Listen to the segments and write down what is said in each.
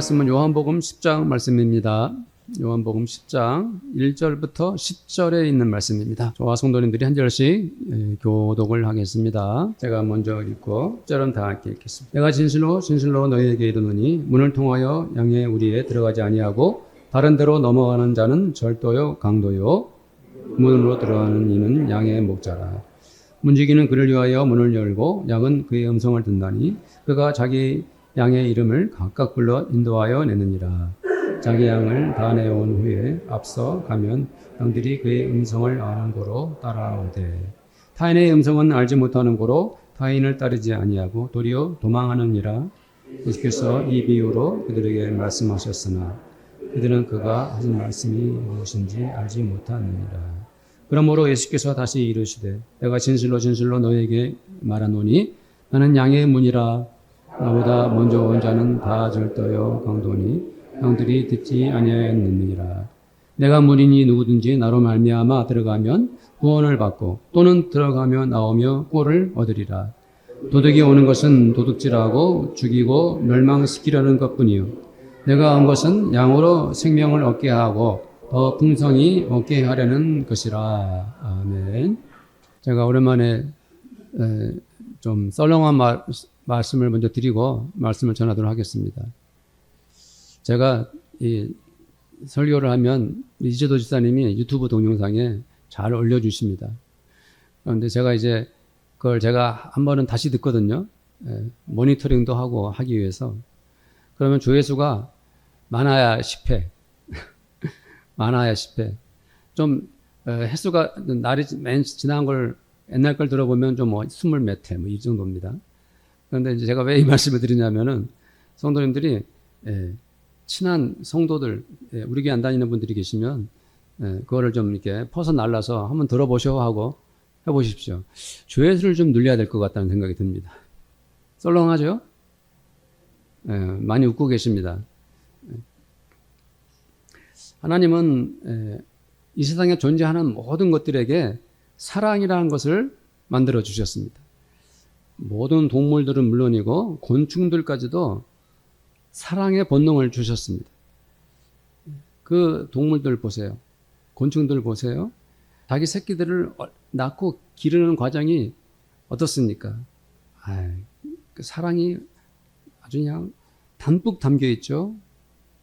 말씀은 요한복음 10장 말씀입니다. 요한복음 10장 1절부터 10절에 있는 말씀입니다. 저와 성도님들이 한 절씩 교독을 하겠습니다. 제가 먼저 읽고 10절은 다 함께 읽겠습니다. 내가 진실로 진실로 너희에게 이르노니 문을 통하여 양의 우리에 들어가지 아니하고 다른 데로 넘어가는 자는 절도요 강도요 문으로 들어가는 이는 양의 목자라. 문지기는 그를 위하여 문을 열고 양은 그의 음성을 듣나니 그가 자기 양의 이름을 각각 불러 인도하여 내느니라. 자기 양을 다 내온 후에 앞서 가면 양들이 그의 음성을 아는 고로 따라오되 타인의 음성은 알지 못하는 고로 타인을 따르지 아니하고 도리어 도망하느니라. 예수께서 이 비유로 그들에게 말씀하셨으나 그들은 그가 하신 말씀이 무엇인지 알지 못하느니라. 그러므로 예수께서 다시 이르시되 내가 진실로 진실로 너희에게 말하노니 나는 양의 문이라. 나보다 먼저 온 자는 다 절도요 강도니 양들이 듣지 아니하였느니라. 내가 문이니 누구든지 나로 말미암아 들어가면 구원을 받고 또는 들어가며 나오며 꼴을 얻으리라. 도둑이 오는 것은 도둑질하고 죽이고 멸망시키려는 것뿐이요 내가 온 것은 양으로 생명을 얻게 하고 더 풍성히 얻게 하려는 것이라. 아멘. 제가 오랜만에 좀 썰렁한 말씀을 먼저 드리고 말씀을 전하도록 하겠습니다. 제가 이 설교를 하면 이재도 집사님이 유튜브 동영상에 잘 올려주십니다. 그런데 제가 이제 그걸 제가 한 번은 다시 듣거든요. 모니터링도 하고 하기 위해서. 그러면 조회수가 많아야 10회. 많아야 10회. 좀 횟수가 날이 맨 지난 걸 옛날 걸 들어보면 좀 뭐 20 몇 회 뭐 이 정도입니다. 그런데 이제 제가 왜 이 말씀을 드리냐면은 성도님들이 친한 성도들 우리 교회 안 다니는 분들이 계시면 그거를 좀 이렇게 퍼서 날라서 한번 들어보셔 하고 해보십시오. 조회수를 좀 늘려야 될 것 같다는 생각이 듭니다. 썰렁하죠? 많이 웃고 계십니다. 하나님은 이 세상에 존재하는 모든 것들에게 사랑이라는 것을 만들어 주셨습니다. 모든 동물들은 물론이고 곤충들까지도 사랑의 본능을 주셨습니다. 그 동물들 보세요. 곤충들 보세요. 자기 새끼들을 낳고 기르는 과정이 어떻습니까? 그 사랑이 아주 그냥 담뿍 담겨 있죠.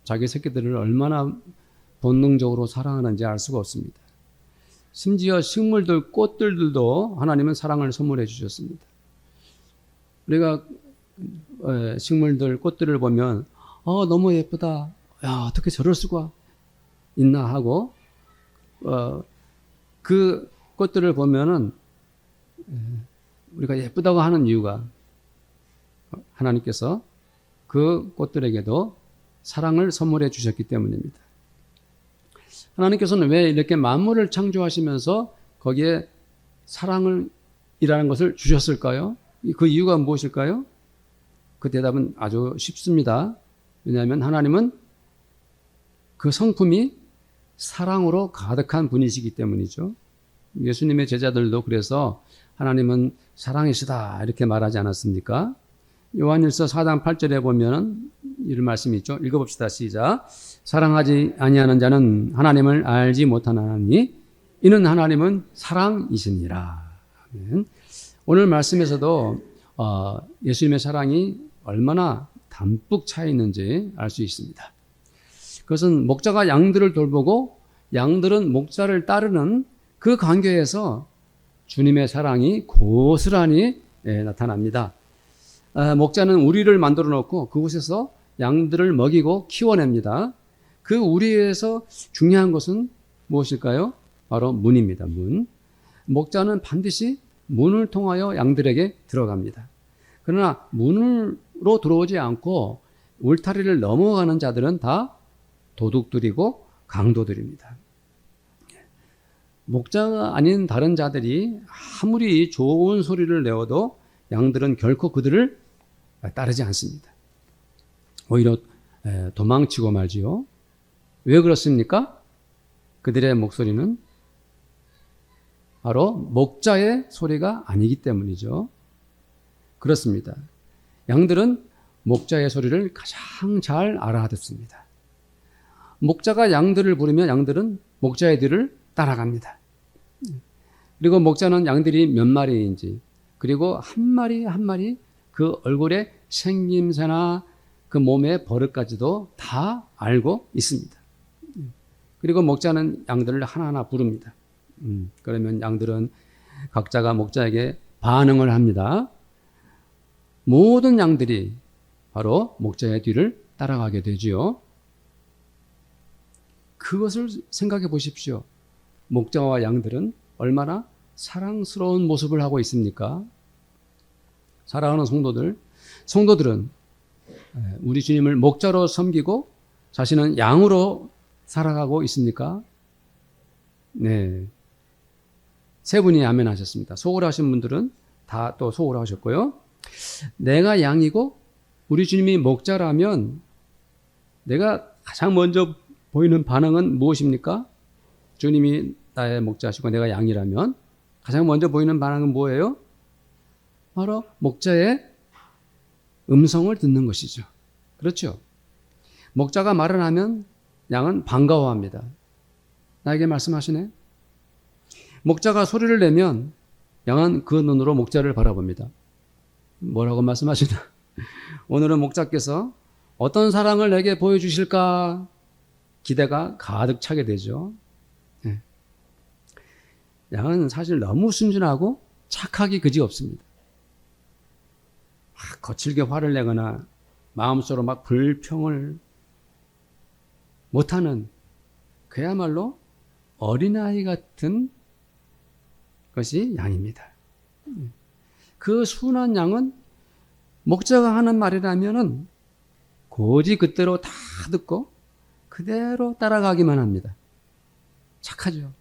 자기 새끼들을 얼마나 본능적으로 사랑하는지 알 수가 없습니다. 심지어 식물들, 꽃들도 하나님은 사랑을 선물해 주셨습니다. 우리가 식물들, 꽃들을 보면 너무 예쁘다. 야, 어떻게 저럴 수가 있나 하고 그 꽃들을 보면은 우리가 예쁘다고 하는 이유가 하나님께서 그 꽃들에게도 사랑을 선물해 주셨기 때문입니다. 하나님께서는 왜 이렇게 만물을 창조하시면서 거기에 사랑이라는 것을 주셨을까요? 그 이유가 무엇일까요? 그 대답은 아주 쉽습니다. 왜냐하면 하나님은 그 성품이 사랑으로 가득한 분이시기 때문이죠. 예수님의 제자들도 그래서 하나님은 사랑이시다 이렇게 말하지 않았습니까? 요한일서 4장 8절에 보면 이런 말씀이 있죠. 읽어봅시다. 시작. 사랑하지 아니하는 자는 하나님을 알지 못하나니 이는 하나님은 사랑이시니라. 아멘. 오늘 말씀에서도 예수님의 사랑이 얼마나 담뿍 차 있는지 알 수 있습니다. 그것은 목자가 양들을 돌보고 양들은 목자를 따르는 그 관계에서 주님의 사랑이 고스란히 나타납니다. 목자는 우리를 만들어 놓고 그곳에서 양들을 먹이고 키워냅니다. 그 우리에서 중요한 것은 무엇일까요? 바로 문입니다. 문. 목자는 반드시 문을 통하여 양들에게 들어갑니다. 그러나 문으로 들어오지 않고 울타리를 넘어가는 자들은 다 도둑들이고 강도들입니다. 목자가 아닌 다른 자들이 아무리 좋은 소리를 내어도 양들은 결코 그들을 따르지 않습니다. 오히려 도망치고 말지요. 왜 그렇습니까? 그들의 목소리는 바로 목자의 소리가 아니기 때문이죠. 그렇습니다. 양들은 목자의 소리를 가장 잘 알아듣습니다. 목자가 양들을 부르면 양들은 목자의 뒤를 따라갑니다. 그리고 목자는 양들이 몇 마리인지, 그리고 한 마리 한 마리 그 얼굴의 생김새나 그 몸의 버릇까지도 다 알고 있습니다. 그리고 목자는 양들을 하나하나 부릅니다. 그러면 양들은 각자가 목자에게 반응을 합니다. 모든 양들이 바로 목자의 뒤를 따라가게 되지요. 그것을 생각해 보십시오. 목자와 양들은 얼마나 사랑스러운 모습을 하고 있습니까? 사랑하는 성도들은 우리 주님을 목자로 섬기고 자신은 양으로 살아가고 있습니까? 네. 세 분이 아멘 하셨습니다. 속으로 하신 분들은 다 또 속으로 하셨고요. 내가 양이고 우리 주님이 목자라면 내가 가장 먼저 보이는 반응은 무엇입니까? 주님이 나의 목자시고 내가 양이라면 가장 먼저 보이는 반응은 뭐예요? 바로 목자의 음성을 듣는 것이죠. 그렇죠? 목자가 말을 하면 양은 반가워합니다. 나에게 말씀하시네. 목자가 소리를 내면 양은 그 눈으로 목자를 바라봅니다. 뭐라고 말씀하시나? 오늘은 목자께서 어떤 사랑을 내게 보여주실까 기대가 가득 차게 되죠. 네. 양은 사실 너무 순진하고 착하기 그지없습니다. 거칠게 화를 내거나 마음속으로 막 불평을 못하는 그야말로 어린아이 같은 것이 양입니다. 그 순한 양은 목자가 하는 말이라면은 고지 그대로 다 듣고 그대로 따라가기만 합니다. 착하죠.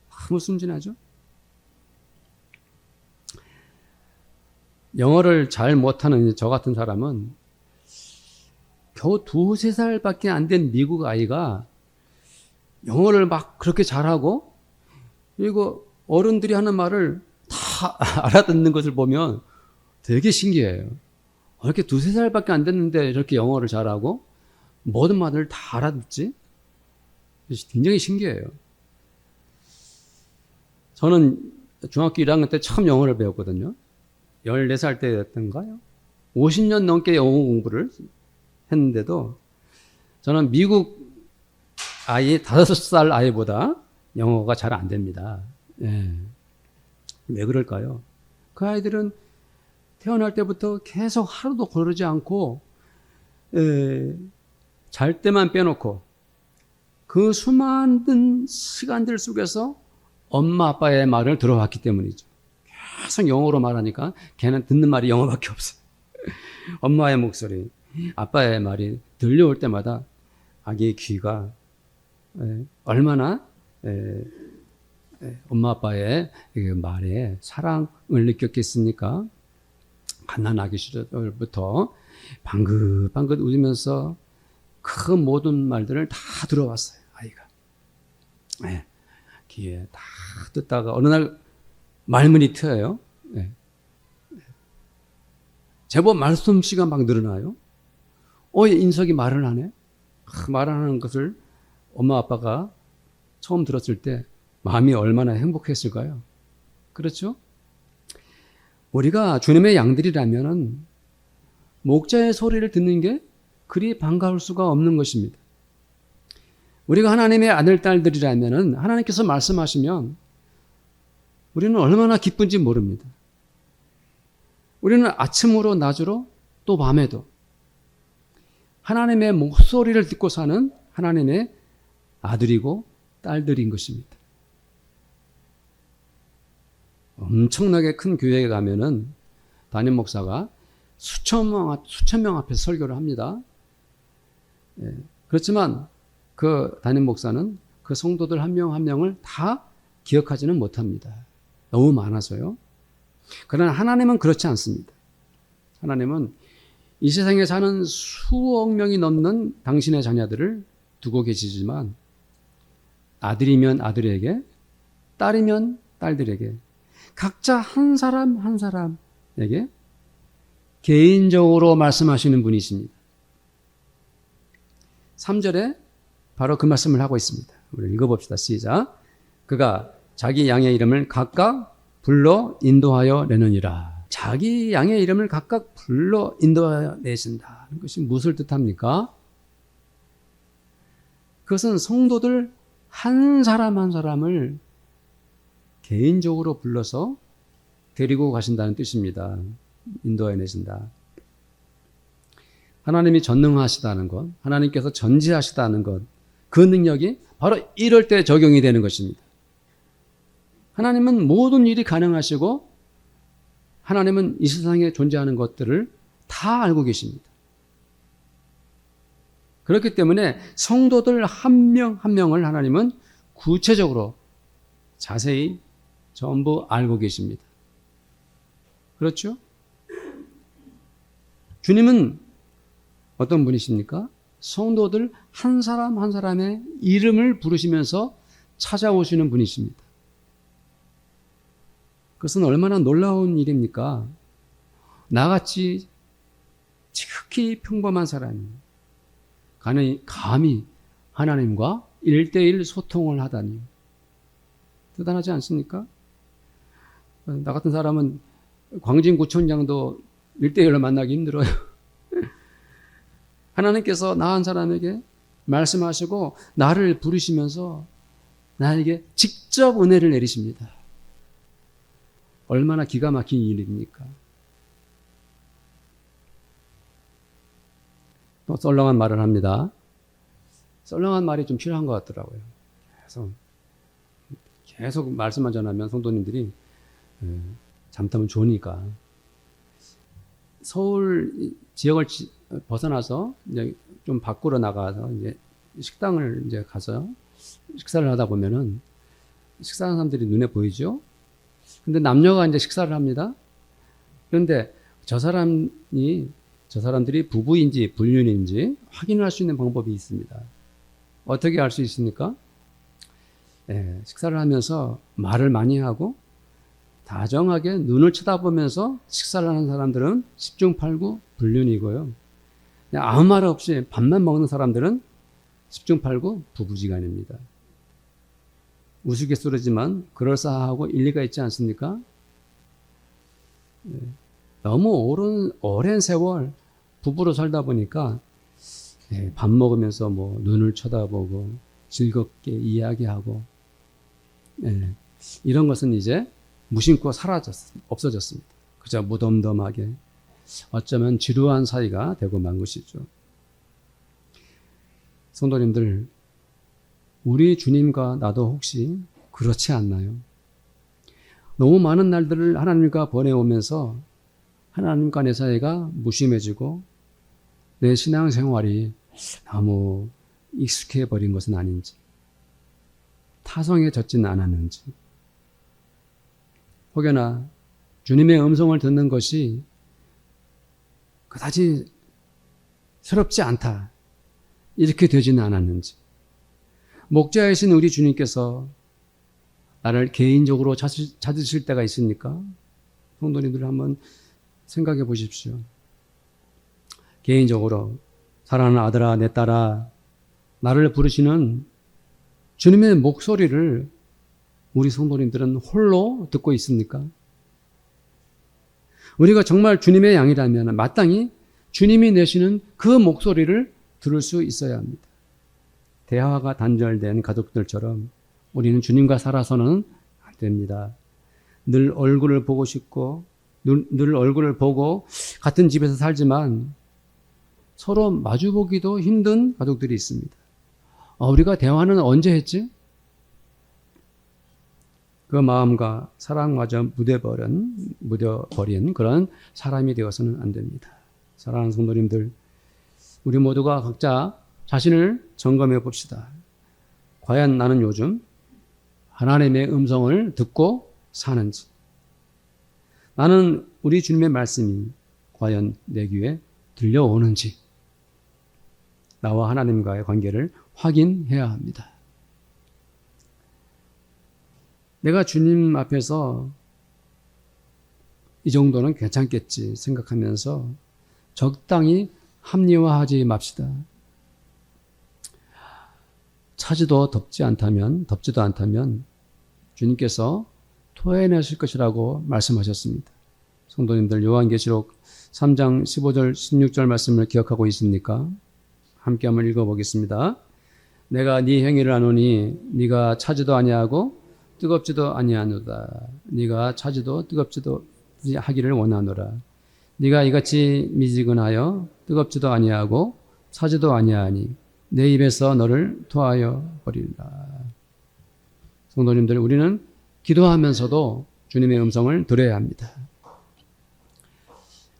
너무 순진하죠. 영어를 잘 못하는 저 같은 사람은 겨우 2-3살밖에 안 된 미국 아이가 영어를 막 그렇게 잘하고 그리고 어른들이 하는 말을 다 알아듣는 것을 보면 되게 신기해요. 이렇게 2-3살밖에 안 됐는데 이렇게 영어를 잘하고 모든 말을 다 알아듣지? 굉장히 신기해요. 저는 중학교 1학년 때 처음 영어를 배웠거든요. 14살 때였던가요? 50년 넘게 영어 공부를 했는데도 저는 미국 아이 5살 아이보다 영어가 잘 안 됩니다. 예. 왜 그럴까요? 그 아이들은 태어날 때부터 계속 하루도 거르지 않고 잘 때만 빼놓고 그 수많은 시간들 속에서 엄마 아빠의 말을 들어왔기 때문이죠. 계속 영어로 말하니까 걔는 듣는 말이 영어밖에 없어요. 엄마의 목소리, 아빠의 말이 들려올 때마다 아기의 귀가 얼마나 엄마 아빠의 말에 사랑을 느꼈겠습니까? 갓난아기 시절부터 방긋방긋 웃으면서 그 모든 말들을 다 들어왔어요, 아이가. 귀에 다 듣다가 어느 날 말문이 트여요. 제법 말솜씨가 막 늘어나요. 인석이 말을 하네. 말하는 것을 엄마 아빠가 처음 들었을 때 마음이 얼마나 행복했을까요? 그렇죠? 우리가 주님의 양들이라면은 목자의 소리를 듣는 게 그리 반가울 수가 없는 것입니다. 우리가 하나님의 아들, 딸들이라면은 하나님께서 말씀하시면 우리는 얼마나 기쁜지 모릅니다. 우리는 아침으로 낮으로 또 밤에도 하나님의 목소리를 듣고 사는 하나님의 아들이고 딸들인 것입니다. 엄청나게 큰 교회에 가면은 담임 목사가 수천 명 앞에서 설교를 합니다. 그렇지만 그 담임 목사는 그 성도들 한 명 한 명을 다 기억하지는 못합니다. 너무 많아서요. 그러나 하나님은 그렇지 않습니다. 하나님은 이 세상에 사는 수억 명이 넘는 당신의 자녀들을 두고 계시지만 아들이면 아들에게, 딸이면 딸들에게, 각자 한 사람 한 사람에게 개인적으로 말씀하시는 분이십니다. 3절에 바로 그 말씀을 하고 있습니다. 우리 읽어봅시다. 시작. 그가 자기 양의 이름을 각각 불러 인도하여 내느니라. 자기 양의 이름을 각각 불러 인도하여 내신다. 그것이 무엇을 뜻합니까? 그것은 성도들 한 사람 한 사람을 개인적으로 불러서 데리고 가신다는 뜻입니다. 인도해 내신다. 하나님이 전능하시다는 것, 하나님께서 전지하시다는 것, 그 능력이 바로 이럴 때 적용이 되는 것입니다. 하나님은 모든 일이 가능하시고 하나님은 이 세상에 존재하는 것들을 다 알고 계십니다. 그렇기 때문에 성도들 한 명 한 명을 하나님은 구체적으로 자세히 전부 알고 계십니다. 그렇죠? 주님은 어떤 분이십니까? 성도들 한 사람 한 사람의 이름을 부르시면서 찾아오시는 분이십니다. 그것은 얼마나 놀라운 일입니까? 나같이 지극히 평범한 사람이 감히 하나님과 1대1 소통을 하다니 대단하지 않습니까? 나 같은 사람은 광진구청장도 1대1로 만나기 힘들어요. 하나님께서 나 한 사람에게 말씀하시고 나를 부르시면서 나에게 직접 은혜를 내리십니다. 얼마나 기가 막힌 일입니까? 또 썰렁한 말을 합니다. 썰렁한 말이 좀 필요한 것 같더라고요. 계속 말씀만 전하면 성도님들이 잠깐은 좋으니까. 서울 지역을 벗어나서 이제 좀 밖으로 나가서 이제 식당을 이제 가서 식사를 하다 보면은 식사하는 사람들이 눈에 보이죠? 근데 남녀가 이제 식사를 합니다. 그런데 저 사람들이 부부인지 불륜인지 확인을 할 수 있는 방법이 있습니다. 어떻게 알 수 있습니까? 식사를 하면서 말을 많이 하고 다정하게 눈을 쳐다보면서 식사를 하는 사람들은 10중 8구 불륜이고요. 아무 말 없이 밥만 먹는 사람들은 10중 8구 부부지간입니다. 우스갯소리지만 그럴싸하고 일리가 있지 않습니까? 너무 오랜 세월 부부로 살다 보니까 밥 먹으면서 뭐 눈을 쳐다보고 즐겁게 이야기하고 이런 것은 이제 무심코 없어졌습니다. 그저 무덤덤하게 어쩌면 지루한 사이가 되고 만 것이죠. 성도님들, 우리 주님과 나도 혹시 그렇지 않나요? 너무 많은 날들을 하나님과 보내오면서 하나님과 내 사이가 무심해지고 내 신앙생활이 너무 익숙해 버린 것은 아닌지, 타성해졌지는 않았는지, 혹여나 주님의 음성을 듣는 것이 그다지 새롭지 않다 이렇게 되지는 않았는지, 목자이신 우리 주님께서 나를 개인적으로 찾으실 때가 있습니까? 성도님들 한번 생각해 보십시오. 개인적으로 사랑하는 아들아 내 딸아 나를 부르시는 주님의 목소리를 우리 성도님들은 홀로 듣고 있습니까? 우리가 정말 주님의 양이라면 마땅히 주님이 내시는 그 목소리를 들을 수 있어야 합니다. 대화가 단절된 가족들처럼 우리는 주님과 살아서는 안 됩니다. 늘 얼굴을 보고 싶고 늘 얼굴을 보고 같은 집에서 살지만 서로 마주보기도 힘든 가족들이 있습니다. 우리가 대화는 언제 했지? 그 마음과 사랑마저 묻어버린 그런 사람이 되어서는 안 됩니다. 사랑하는 성도님들, 우리 모두가 각자 자신을 점검해 봅시다. 과연 나는 요즘 하나님의 음성을 듣고 사는지, 나는 우리 주님의 말씀이 과연 내 귀에 들려오는지, 나와 하나님과의 관계를 확인해야 합니다. 내가 주님 앞에서 이 정도는 괜찮겠지 생각하면서 적당히 합리화하지 맙시다. 차지도 덥지도 않다면 주님께서 토해내실 것이라고 말씀하셨습니다. 성도님들, 요한계시록 3장 15절 16절 말씀을 기억하고 있습니까? 함께 한번 읽어보겠습니다. 내가 네 행위를 아노니 네가 차지도 아니하고 뜨겁지도 아니하노다. 네가 차지도 뜨겁지도 하기를 원하노라. 네가 이같이 미지근하여 뜨겁지도 아니하고 차지도 아니하니 내 입에서 너를 토하여 버리리라. 성도님들, 우리는 기도하면서도 주님의 음성을 들어야 합니다.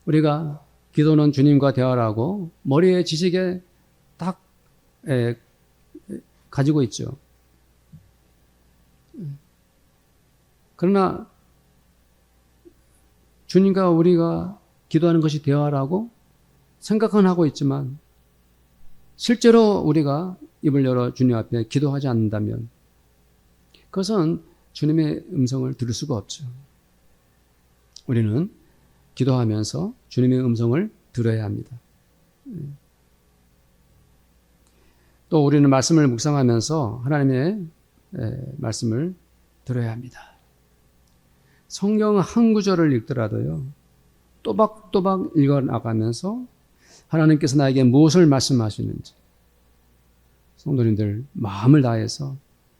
우리가 기도는 주님과 대화를 하고 머리에 지식에 딱 가지고 있죠. 그러나 주님과 우리가 기도하는 것이 대화라고 생각은 하고 있지만 실제로 우리가 입을 열어 주님 앞에 기도하지 않는다면 그것은 주님의 음성을 들을 수가 없죠. 우리는 기도하면서 주님의 음성을 들어야 합니다. 또 우리는 말씀을 묵상하면서 하나님의 말씀을 들어야 합니다. 성경 한 구절을 읽더라도요, 또박또박 읽어나가면서 하나님께서 나에게 무엇을 말씀하시는지 성도님들 마음을 다해서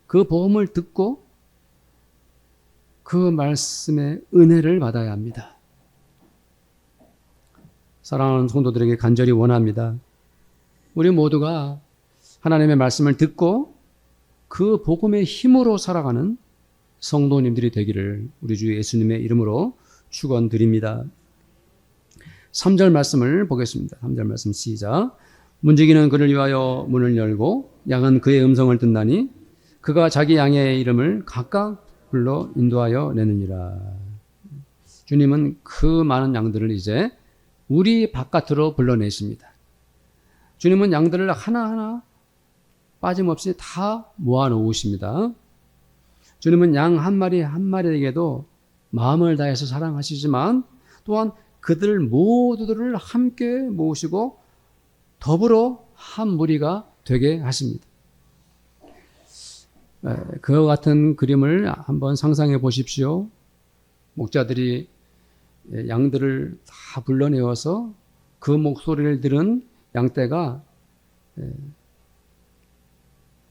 그 복음을 듣고 그 말씀의 은혜를 받아야 합니다. 사랑하는 성도들에게 간절히 원합니다. 우리 모두가 하나님의 말씀을 듣고 그 복음의 힘으로 살아가는 성도님들이 되기를 우리 주 예수님의 이름으로 축원드립니다. 3절 말씀을 보겠습니다. 3절 말씀 시작. 문지기는 그를 위하여 문을 열고 양은 그의 음성을 듣나니 그가 자기 양의 이름을 각각 불러 인도하여 내느니라. 주님은 그 많은 양들을 이제 우리 바깥으로 불러내십니다. 주님은 양들을 하나하나 빠짐없이 다 모아놓으십니다. 주님은 양 한 마리 한 마리에게도 마음을 다해서 사랑하시지만 또한 그들 모두들을 함께 모으시고 더불어 한 무리가 되게 하십니다. 그와 같은 그림을 한번 상상해 보십시오. 목자들이 양들을 다 불러내어서 그 목소리를 들은 양떼가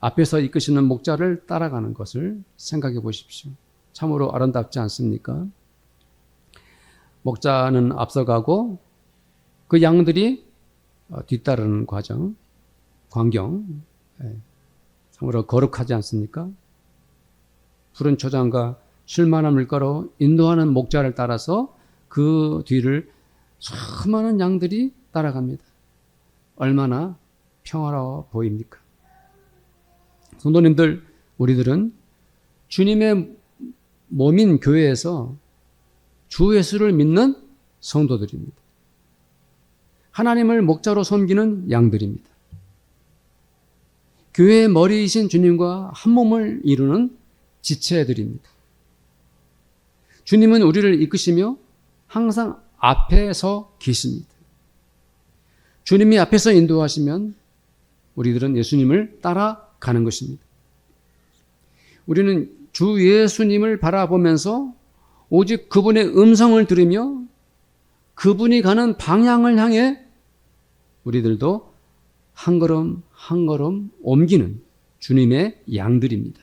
앞에서 이끄시는 목자를 따라가는 것을 생각해 보십시오. 참으로 아름답지 않습니까? 목자는 앞서가고 그 양들이 뒤따르는 광경, 참으로 거룩하지 않습니까? 푸른 초장과 쉴만한 물가로 인도하는 목자를 따라서 그 뒤를 수많은 양들이 따라갑니다. 얼마나 평화로워 보입니까? 성도님들, 우리들은 주님의 몸인 교회에서 주 예수를 믿는 성도들입니다. 하나님을 목자로 섬기는 양들입니다. 교회의 머리이신 주님과 한 몸을 이루는 지체들입니다. 주님은 우리를 이끄시며 항상 앞에 서 계십니다. 주님이 앞에서 인도하시면 우리들은 예수님을 따라가는 것입니다. 우리는 주 예수님을 바라보면서 오직 그분의 음성을 들으며 그분이 가는 방향을 향해 우리들도 한 걸음 한 걸음 옮기는 주님의 양들입니다.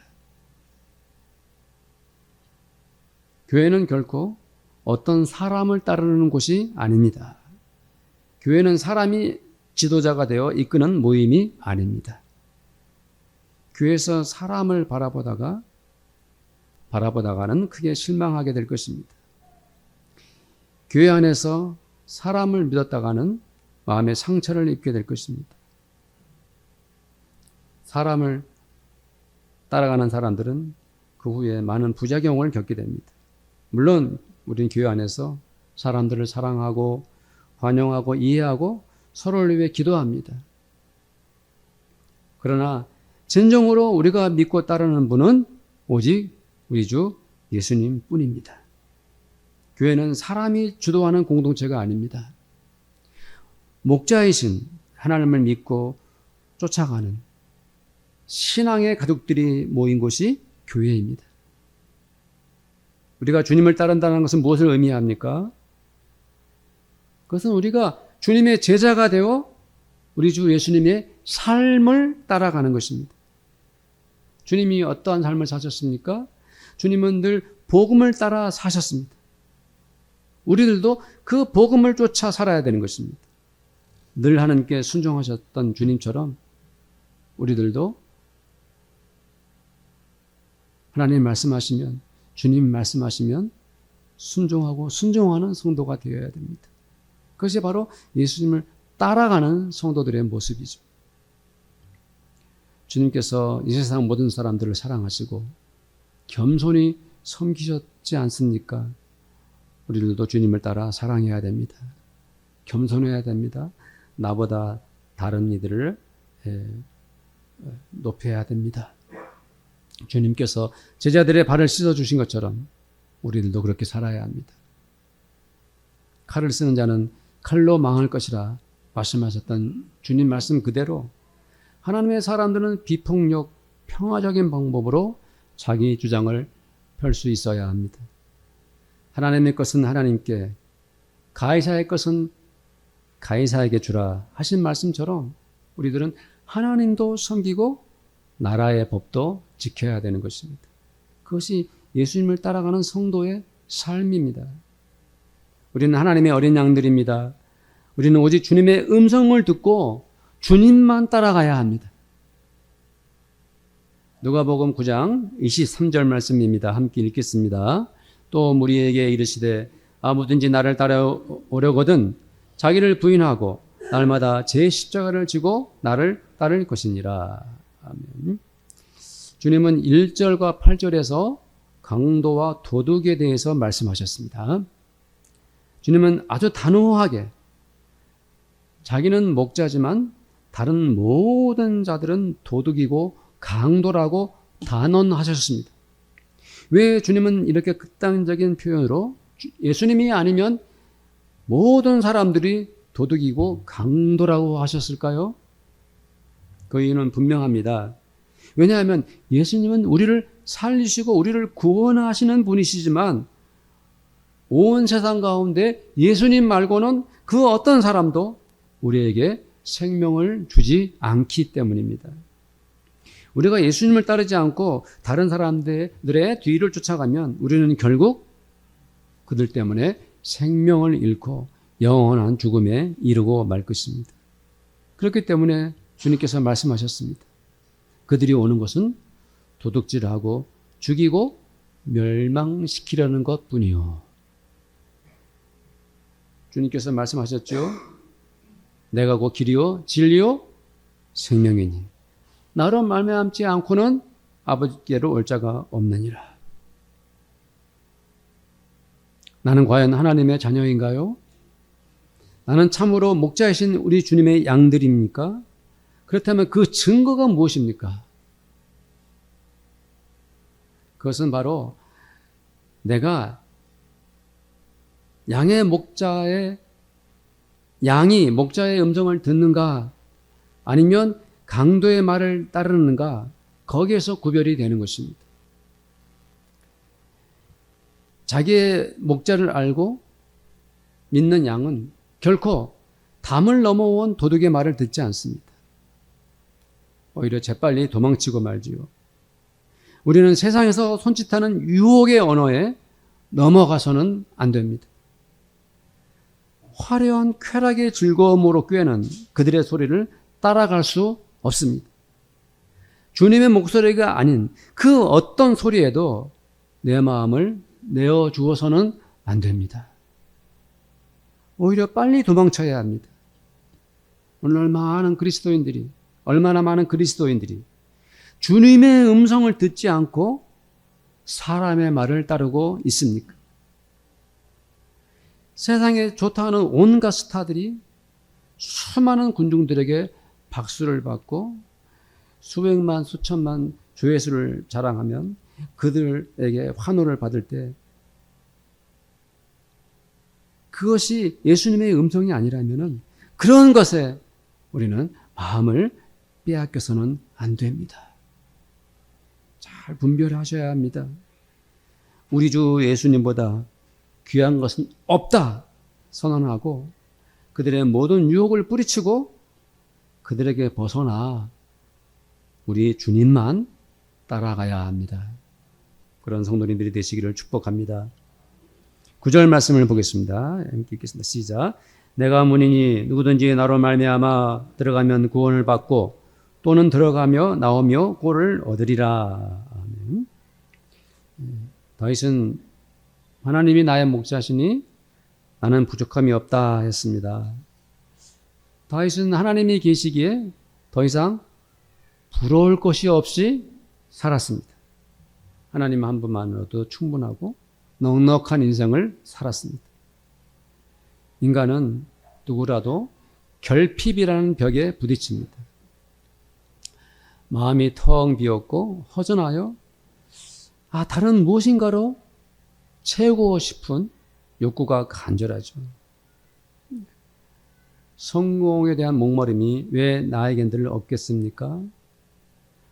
교회는 결코 어떤 사람을 따르는 곳이 아닙니다. 교회는 사람이 지도자가 되어 이끄는 모임이 아닙니다. 교회에서 사람을 바라보다가는 크게 실망하게 될 것입니다. 교회 안에서 사람을 믿었다가는 마음의 상처를 입게 될 것입니다. 사람을 따라가는 사람들은 그 후에 많은 부작용을 겪게 됩니다. 물론 우리는 교회 안에서 사람들을 사랑하고 환영하고 이해하고 서로를 위해 기도합니다. 그러나 진정으로 우리가 믿고 따르는 분은 오직 우리 주 예수님 뿐입니다. 교회는 사람이 주도하는 공동체가 아닙니다. 목자이신 하나님을 믿고 쫓아가는 신앙의 가족들이 모인 곳이 교회입니다. 우리가 주님을 따른다는 것은 무엇을 의미합니까? 그것은 우리가 주님의 제자가 되어 우리 주 예수님의 삶을 따라가는 것입니다. 주님이 어떠한 삶을 사셨습니까? 주님은 늘 복음을 따라 사셨습니다. 우리들도 그 복음을 쫓아 살아야 되는 것입니다. 늘 하나님께 순종하셨던 주님처럼 우리들도 하나님 말씀하시면, 주님 말씀하시면 순종하고 순종하는 성도가 되어야 됩니다. 그것이 바로 예수님을 따라가는 성도들의 모습이죠. 주님께서 이 세상 모든 사람들을 사랑하시고 겸손히 섬기셨지 않습니까? 우리들도 주님을 따라 사랑해야 됩니다. 겸손해야 됩니다. 나보다 다른 이들을 높여야 됩니다. 주님께서 제자들의 발을 씻어주신 것처럼 우리들도 그렇게 살아야 합니다. 칼을 쓰는 자는 칼로 망할 것이라 말씀하셨던 주님 말씀 그대로 하나님의 사람들은 비폭력, 평화적인 방법으로 자기 주장을 펼 수 있어야 합니다. 하나님의 것은 하나님께, 가이사의 것은 가이사에게 주라 하신 말씀처럼 우리들은 하나님도 섬기고 나라의 법도 지켜야 되는 것입니다. 그것이 예수님을 따라가는 성도의 삶입니다. 우리는 하나님의 어린 양들입니다. 우리는 오직 주님의 음성을 듣고 주님만 따라가야 합니다. 누가복음 9장 23절 말씀입니다. 함께 읽겠습니다. 또 무리에게 이르시되 아무든지 나를 따라오려거든 자기를 부인하고 날마다 제 십자가를 지고 나를 따를 것이니라. 아멘. 주님은 1절과 8절에서 강도와 도둑에 대해서 말씀하셨습니다. 주님은 아주 단호하게 자기는 목자지만 다른 모든 자들은 도둑이고 강도라고 단언하셨습니다. 왜 주님은 이렇게 극단적인 표현으로 예수님이 아니면 모든 사람들이 도둑이고 강도라고 하셨을까요? 그 이유는 분명합니다. 왜냐하면 예수님은 우리를 살리시고 우리를 구원하시는 분이시지만 온 세상 가운데 예수님 말고는 그 어떤 사람도 우리에게 생명을 주지 않기 때문입니다. 우리가 예수님을 따르지 않고 다른 사람들의 뒤를 쫓아가면 우리는 결국 그들 때문에 생명을 잃고 영원한 죽음에 이르고 말 것입니다. 그렇기 때문에 주님께서 말씀하셨습니다. 그들이 오는 것은 도둑질하고 죽이고 멸망시키려는 것뿐이요. 주님께서 말씀하셨죠. 내가 곧 길이요 진리요 생명이니 나로 말미암지 않고는 아버지께로 올 자가 없느니라. 나는 과연 하나님의 자녀인가요? 나는 참으로 목자이신 우리 주님의 양들입니까? 그렇다면 그 증거가 무엇입니까? 그것은 바로 내가 양이 목자의 음성을 듣는가 아니면 강도의 말을 따르는가 거기에서 구별이 되는 것입니다. 자기의 목자를 알고 믿는 양은 결코 담을 넘어온 도둑의 말을 듣지 않습니다. 오히려 재빨리 도망치고 말지요. 우리는 세상에서 손짓하는 유혹의 언어에 넘어가서는 안 됩니다. 화려한 쾌락의 즐거움으로 꾀는 그들의 소리를 따라갈 수 없습니다. 주님의 목소리가 아닌 그 어떤 소리에도 내 마음을 내어주어서는 안 됩니다. 오히려 빨리 도망쳐야 합니다. 오늘 얼마나 많은 그리스도인들이 주님의 음성을 듣지 않고 사람의 말을 따르고 있습니까? 세상에 좋다 하는 온갖 스타들이 수많은 군중들에게 박수를 받고 수백만 수천만 조회수를 자랑하면 그들에게 환호를 받을 때 그것이 예수님의 음성이 아니라면은 그런 것에 우리는 마음을 빼앗겨서는 안 됩니다. 잘 분별하셔야 합니다. 우리 주 예수님보다 귀한 것은 없다 선언하고 그들의 모든 유혹을 뿌리치고 그들에게 벗어나 우리 주님만 따라가야 합니다. 그런 성도님들이 되시기를 축복합니다. 9절 말씀을 보겠습니다. 함께 읽겠습니다. 시작. 내가 문이니 누구든지 나로 말미암아 들어가면 구원을 받고 또는 들어가며 나오며 꼴을 얻으리라. 아멘. 다윗은 하나님이 나의 목자시니 나는 부족함이 없다 했습니다. 다윗은 하나님이 계시기에 더 이상 부러울 것이 없이 살았습니다. 하나님 한 분만으로도 충분하고 넉넉한 인생을 살았습니다. 인간은 누구라도 결핍이라는 벽에 부딪힙니다. 마음이 텅 비었고 허전하여 다른 무엇인가로 채우고 싶은 욕구가 간절하죠. 성공에 대한 목마름이 왜 나에겐 늘 없겠습니까?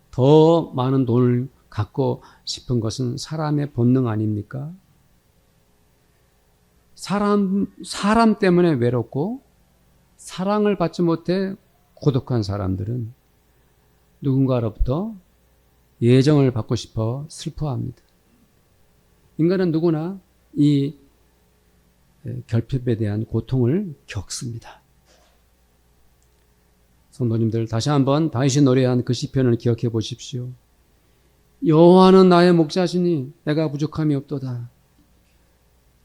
더 많은 돈을 갖고 싶은 것은 사람의 본능 아닙니까? 사람 때문에 외롭고 사랑을 받지 못해 고독한 사람들은 누군가로부터 예정을 받고 싶어 슬퍼합니다. 인간은 누구나 이 결핍에 대한 고통을 겪습니다. 성도님들 다시 한번 다윗이 노래한 그 시편을 기억해 보십시오. 여호와는 나의 목자시니 내가 부족함이 없도다.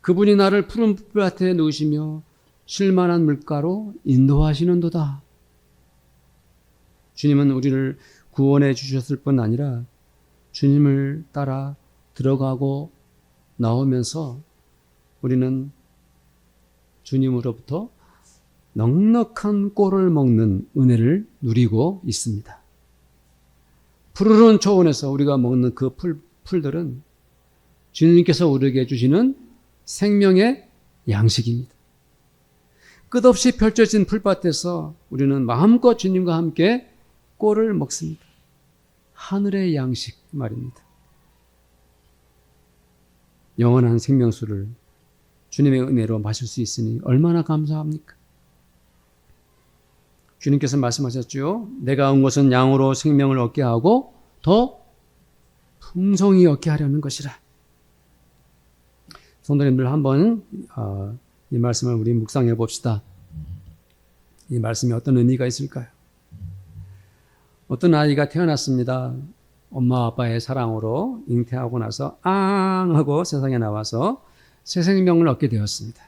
그분이 나를 푸른 풀밭에 누우시며 쉴만한 물가로 인도하시는도다. 주님은 우리를 구원해 주셨을 뿐 아니라 주님을 따라 들어가고 나오면서 우리는 주님으로부터 넉넉한 꼴을 먹는 은혜를 누리고 있습니다. 푸르른 초원에서 우리가 먹는 그 풀들은 주님께서 우리에게 주시는 생명의 양식입니다. 끝없이 펼쳐진 풀밭에서 우리는 마음껏 주님과 함께 꼴을 먹습니다. 하늘의 양식 말입니다. 영원한 생명수를 주님의 은혜로 마실 수 있으니 얼마나 감사합니까? 주님께서 말씀하셨죠. 내가 온 것은 양으로 생명을 얻게 하고 더 풍성히 얻게 하려는 것이라. 성도님들 한번 이 말씀을 우리 묵상해 봅시다. 이 말씀이 어떤 의미가 있을까요? 어떤 아이가 태어났습니다. 엄마 아빠의 사랑으로 잉태하고 나서 앙 하고 세상에 나와서 새 생명을 얻게 되었습니다.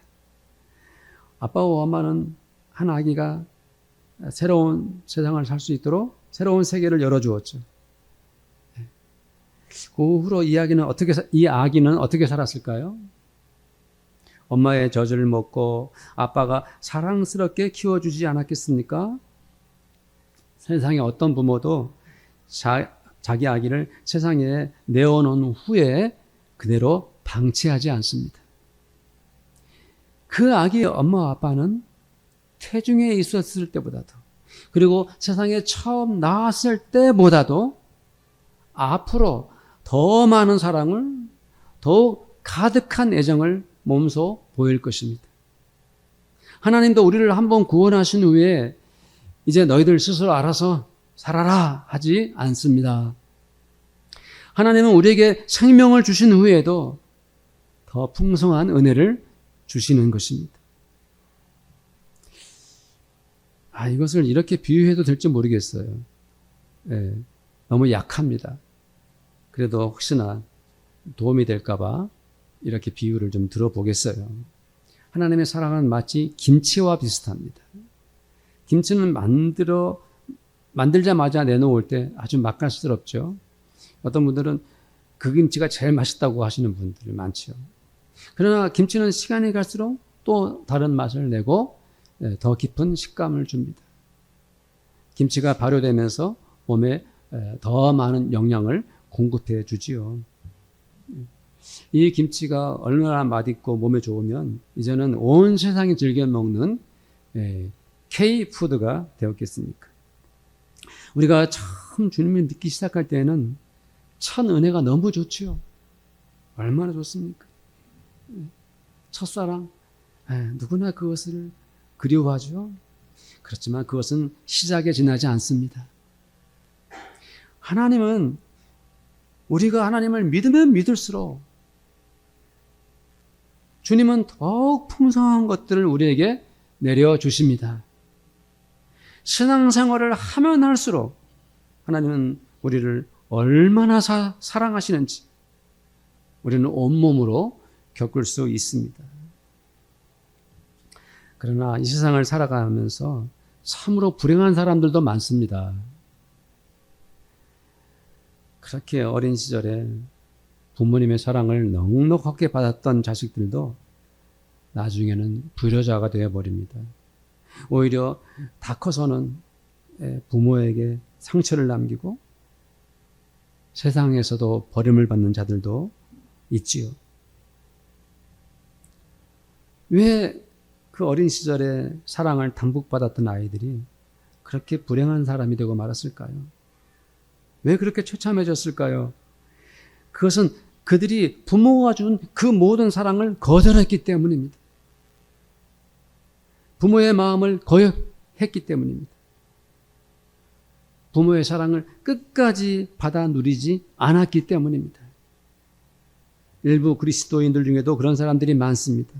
아빠와 엄마는 한 아기가 새로운 세상을 살 수 있도록 새로운 세계를 열어주었죠. 그 후로 이 아기는 어떻게 살았을까요? 엄마의 젖을 먹고 아빠가 사랑스럽게 키워주지 않았겠습니까? 세상에 어떤 부모도 자기 아기를 세상에 내어놓은 후에 그대로 방치하지 않습니다. 그 아기의 엄마 아빠는 태중에 있었을 때보다도 그리고 세상에 처음 나왔을 때보다도 앞으로 더 많은 사랑을 더욱 가득한 애정을 몸소 보일 것입니다. 하나님도 우리를 한번 구원하신 후에 이제 너희들 스스로 알아서 살아라 하지 않습니다. 하나님은 우리에게 생명을 주신 후에도 더 풍성한 은혜를 주시는 것입니다. 이것을 이렇게 비유해도 될지 모르겠어요. 너무 약합니다. 그래도 혹시나 도움이 될까봐 이렇게 비유를 좀 들어보겠어요. 하나님의 사랑은 마치 김치와 비슷합니다. 김치는 만들자마자 내놓을 때 아주 맛깔스럽죠. 어떤 분들은 그 김치가 제일 맛있다고 하시는 분들이 많죠. 그러나 김치는 시간이 갈수록 또 다른 맛을 내고 더 깊은 식감을 줍니다. 김치가 발효되면서 몸에 더 많은 영양을 공급해 주지요. 이 김치가 얼마나 맛있고 몸에 좋으면 이제는 온 세상이 즐겨 먹는 K푸드가 되었겠습니까? 우리가 처음 주님을 믿기 시작할 때는 첫 은혜가 너무 좋지요. 얼마나 좋습니까? 첫사랑, 누구나 그것을 그리워하죠. 그렇지만 그것은 시작에 지나지 않습니다. 하나님은 우리가 하나님을 믿으면 믿을수록 주님은 더욱 풍성한 것들을 우리에게 내려주십니다. 신앙생활을 하면 할수록 하나님은 우리를 얼마나 사랑하시는지 우리는 온몸으로 겪을 수 있습니다. 그러나 이 세상을 살아가면서 참으로 불행한 사람들도 많습니다. 그렇게 어린 시절에 부모님의 사랑을 넉넉하게 받았던 자식들도 나중에는 불효자가 되어버립니다. 오히려 다 커서는 부모에게 상처를 남기고 세상에서도 버림을 받는 자들도 있지요. 왜 그 어린 시절에 사랑을 담복받았던 아이들이 그렇게 불행한 사람이 되고 말았을까요? 왜 그렇게 처참해졌을까요? 그것은 그들이 부모가 준 그 모든 사랑을 거절했기 때문입니다. 부모의 마음을 거역했기 때문입니다. 부모의 사랑을 끝까지 받아 누리지 않았기 때문입니다. 일부 그리스도인들 중에도 그런 사람들이 많습니다.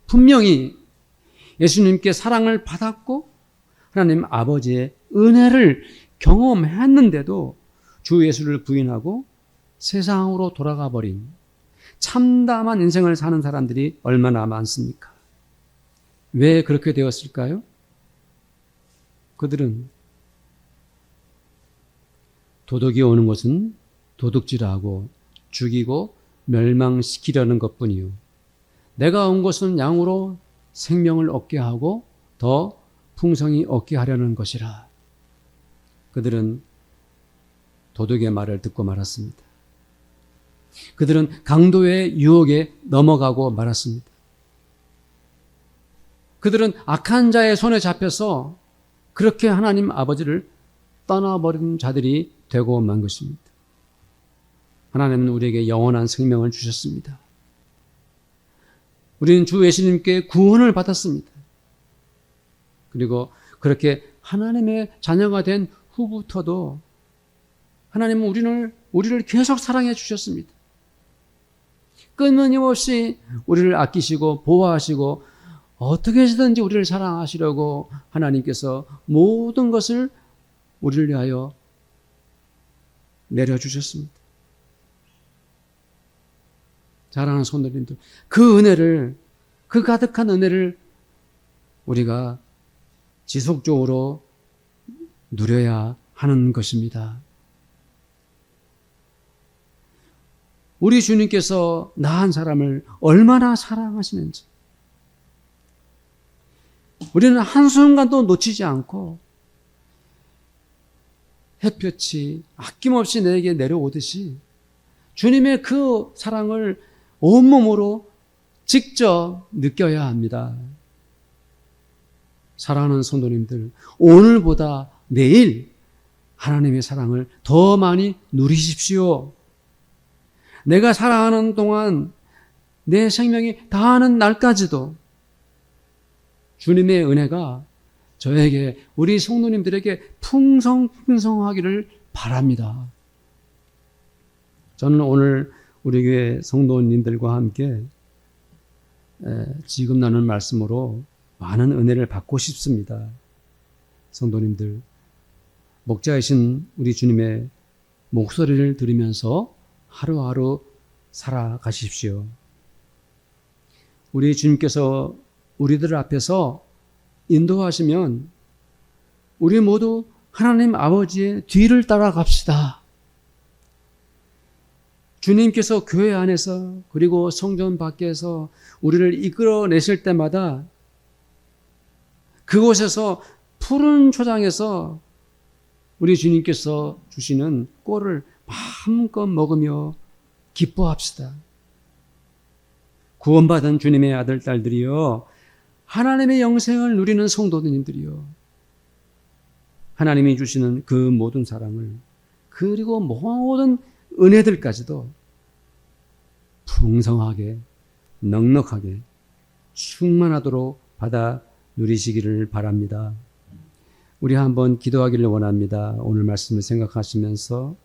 분명히 예수님께 사랑을 받았고 하나님 아버지의 은혜를 경험했는데도 주 예수를 부인하고 세상으로 돌아가 버린 참담한 인생을 사는 사람들이 얼마나 많습니까? 왜 그렇게 되었을까요? 그들은 도둑이 오는 것은 도둑질하고 죽이고 멸망시키려는 것뿐이요. 내가 온 것은 양으로 생명을 얻게 하고 더 풍성히 얻게 하려는 것이라. 그들은 도둑의 말을 듣고 말았습니다. 그들은 강도의 유혹에 넘어가고 말았습니다. 그들은 악한 자의 손에 잡혀서 그렇게 하나님 아버지를 떠나버린 자들이 되고 만 것입니다. 하나님은 우리에게 영원한 생명을 주셨습니다. 우리는 주 예수님께 구원을 받았습니다. 그리고 그렇게 하나님의 자녀가 된 후부터도 하나님은 우리를 계속 사랑해 주셨습니다. 끊임없이 우리를 아끼시고 보호하시고 어떻게 해서든지 우리를 사랑하시려고 하나님께서 모든 것을 우리를 위하여 내려주셨습니다. 사랑하는 성도님들, 그 가득한 은혜를 우리가 지속적으로 누려야 하는 것입니다. 우리 주님께서 나 한 사람을 얼마나 사랑하시는지 우리는 한순간도 놓치지 않고 햇볕이 아낌없이 내게 내려오듯이 주님의 그 사랑을 온몸으로 직접 느껴야 합니다. 사랑하는 성도님들, 오늘보다 내일 하나님의 사랑을 더 많이 누리십시오. 내가 살아가는 동안 내 생명이 다하는 날까지도 주님의 은혜가 저에게, 우리 성도님들에게 풍성하기를 바랍니다. 저는 오늘 우리 교회 성도님들과 함께 지금 나눈 말씀으로 많은 은혜를 받고 싶습니다. 성도님들, 목자이신 우리 주님의 목소리를 들으면서 하루하루 살아가십시오. 우리 주님께서 우리들 앞에서 인도하시면 우리 모두 하나님 아버지의 뒤를 따라갑시다. 주님께서 교회 안에서 그리고 성전 밖에서 우리를 이끌어내실 때마다 그곳에서 푸른 초장에서 우리 주님께서 주시는 꼴을 마음껏 먹으며 기뻐합시다. 구원받은 주님의 아들, 딸들이요. 하나님의 영생을 누리는 성도님들이요. 하나님이 주시는 그 모든 사랑을 그리고 모든 은혜들까지도 풍성하게 넉넉하게 충만하도록 받아 누리시기를 바랍니다. 우리 한번 기도하기를 원합니다. 오늘 말씀을 생각하시면서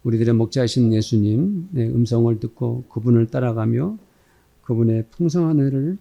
우리들의 목자이신 예수님의 음성을 듣고 그분을 따라가며 그분의 풍성한 은혜를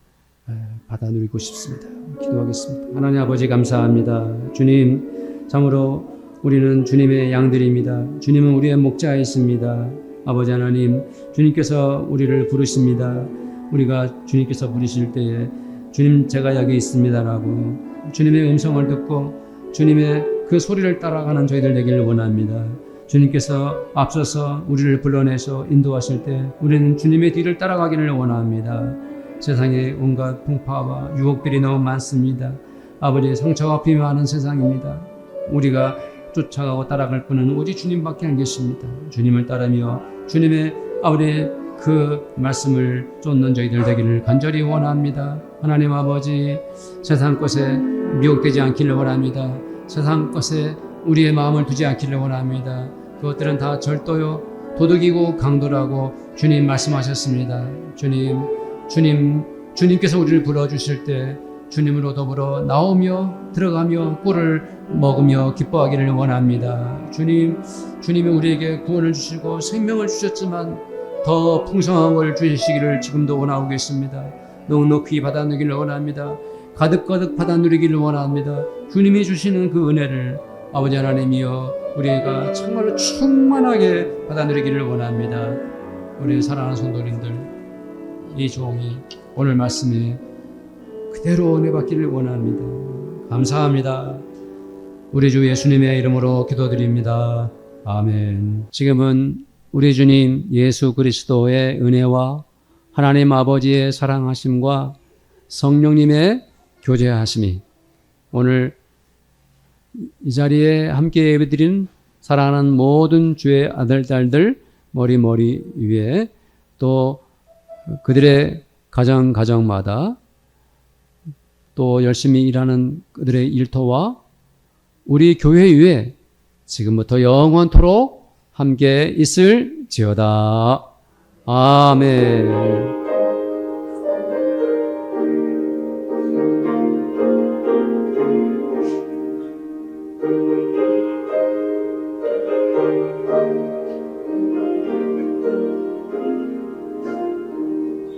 받아 누리고 싶습니다. 기도하겠습니다. 하나님 아버지 감사합니다. 주님, 참으로 우리는 주님의 양들입니다. 주님은 우리의 목자이십니다. 아버지 하나님, 주님께서 우리를 부르십니다. 우리가 주님께서 부르실 때에 주님 제가 여기 있습니다라고 주님의 음성을 듣고 주님의 그 소리를 따라가는 저희들 되기를 원합니다. 주님께서 앞서서 우리를 불러내서 인도하실 때 우리는 주님의 뒤를 따라가기를 원합니다. 세상에 온갖 풍파와 유혹들이 너무 많습니다. 아버지, 상처와 피 많은 세상입니다. 우리가 쫓아가고 따라갈 분은 오직 주님밖에 안 계십니다. 주님을 따르며 주님의 아버지 그 말씀을 쫓는 저희들 되기를 간절히 원합니다. 하나님 아버지, 세상 것에 미혹되지 않기를 원합니다. 세상 것에 우리의 마음을 두지 않기를 원합니다. 그것들은 다 절도요 도둑이고 강도라고 주님 말씀하셨습니다. 주님께서 우리를 불러주실 때 주님으로 더불어 나오며 들어가며 꿀을 먹으며 기뻐하기를 원합니다. 주님이 우리에게 구원을 주시고 생명을 주셨지만 더 풍성한 걸 주시기를 지금도 원하고 계십니다. 넉넉히 받아 누리기를 원합니다. 가득가득 받아 누리기를 원합니다. 주님이 주시는 그 은혜를 아버지 하나님이여 우리가 정말로 충만하게 받아 누리기를 원합니다. 우리 사랑하는 성도님들, 이 종이 오늘 말씀에 그대로 은혜 받기를 원합니다. 감사합니다. 우리 주 예수님의 이름으로 기도드립니다. 아멘. 지금은 우리 주님 예수 그리스도의 은혜와 하나님 아버지의 사랑하심과 성령님의 교제하심이 오늘 이 자리에 함께 예배드린 사랑하는 모든 주의 아들, 딸들 머리 위에 또 그들의 가정마다 또 열심히 일하는 그들의 일터와 우리 교회 위에 지금부터 영원토록 함께 있을지어다. 아멘.